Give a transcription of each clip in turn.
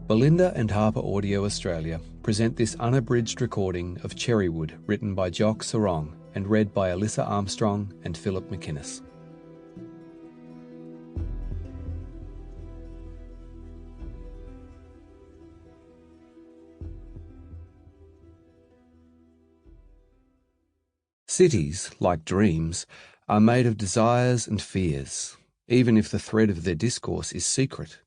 Belinda and HarperAudio Australia present this unabridged recording of Cherrywood, written by Jock Serong and read by Elisa Armstrong and Phillip Mcinnes. Cities, like dreams, are made of desires and fears, even if the thread of their discourse is secret.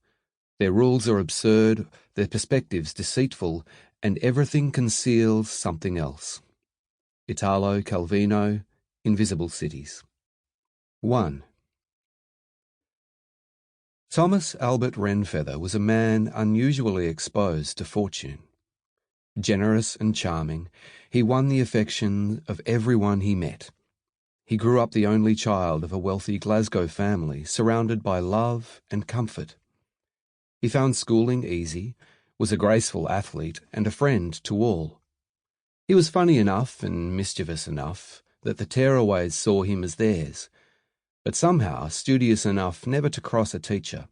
Their rules are absurd, their perspectives deceitful, and everything conceals something else. Italo Calvino, Invisible Cities. 1. Thomas Albert Wrenfether was a man unusually exposed to fortune. Generous and charming, he won the affection of everyone he met. He grew up the only child of a wealthy Glasgow family, surrounded by love and comfort. He found schooling easy, was a graceful athlete, and a friend to all. He was funny enough and mischievous enough that the tearaways saw him as theirs, but somehow studious enough never to cross a teacher.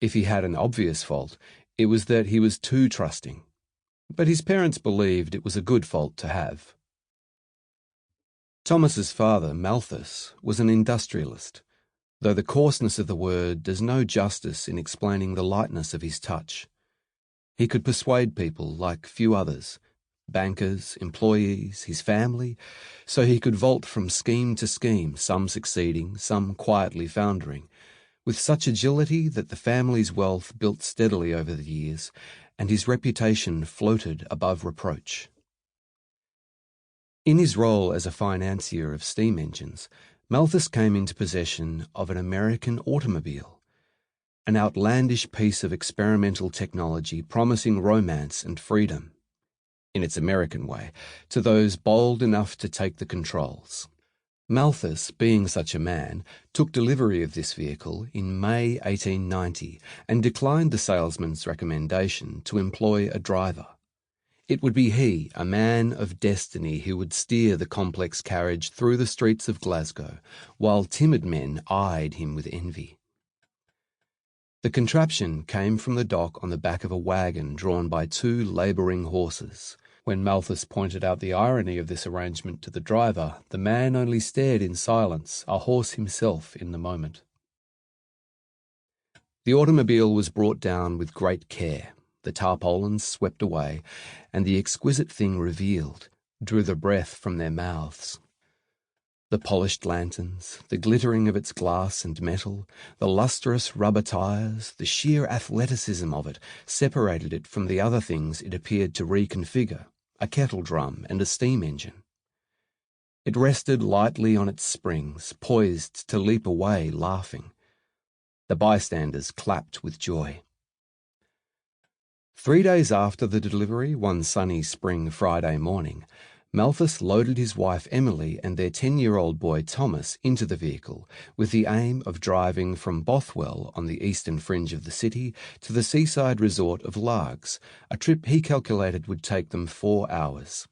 If he had an obvious fault, it was that he was too trusting, but his parents believed it was a good fault to have. Thomas's father, Malthus, was an industrialist, though the coarseness of the word does no justice in explaining the lightness of his touch. He could persuade people like few others, bankers, employees, his family, so he could vault from scheme to scheme, some succeeding, some quietly foundering, with such agility that the family's wealth built steadily over the years, and his reputation floated above reproach. In his role as a financier of steam engines, Malthus came into possession of an American automobile, an outlandish piece of experimental technology promising romance and freedom, in its American way, to those bold enough to take the controls. Malthus, being such a man, took delivery of this vehicle in May 1890 and declined the salesman's recommendation to employ a driver. It would be he, a man of destiny, who would steer the complex carriage through the streets of Glasgow, while timid men eyed him with envy. The contraption came from the dock on the back of a wagon drawn by two labouring horses. When Malthus pointed out the irony of this arrangement to the driver, the man only stared in silence, a horse himself in the moment. The automobile was brought down with great care. The tarpaulins swept away, and the exquisite thing revealed drew the breath from their mouths. The polished lanterns, the glittering of its glass and metal, the lustrous rubber tyres, the sheer athleticism of it separated it from the other things it appeared to reconfigure, a kettle drum and a steam engine. It rested lightly on its springs, poised to leap away laughing. The bystanders clapped with joy. 3 days after the delivery, one sunny spring Friday morning, Malthus loaded his wife Emily and their 10-year-old boy Thomas into the vehicle with the aim of driving from Bothwell on the eastern fringe of the city to the seaside resort of Largs, a trip he calculated would take them 4 hours.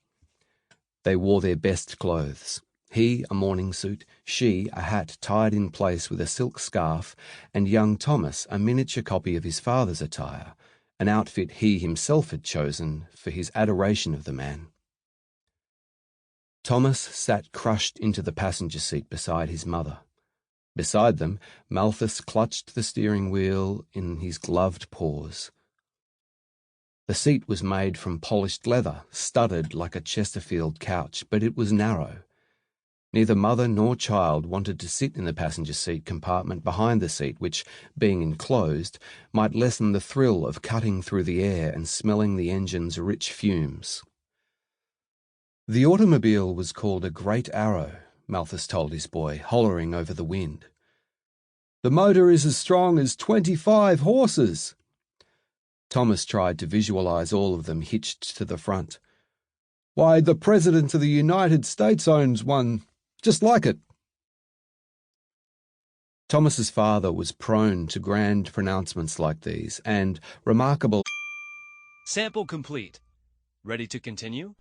They wore their best clothes. He a morning suit, she a hat tied in place with a silk scarf, and young Thomas a miniature copy of his father's attire, an outfit he himself had chosen for his adoration of the man. Thomas sat crushed into the passenger seat beside his mother. Beside them, Malthus clutched the steering wheel in his gloved paws. The seat was made from polished leather, studded like a Chesterfield couch, but it was narrow. Neither mother nor child wanted to sit in the passenger seat compartment behind the seat, which, being enclosed, might lessen the thrill of cutting through the air and smelling the engine's rich fumes. The automobile was called a Great Arrow, Malthus told his boy, hollering over the wind. "The motor is as strong as 25 horses." Thomas tried to visualize all of them hitched to the front. "Why, the President of the United States owns one just like it." Thomas's father was prone to grand pronouncements like these, and remarkable. Sample complete. Ready to continue?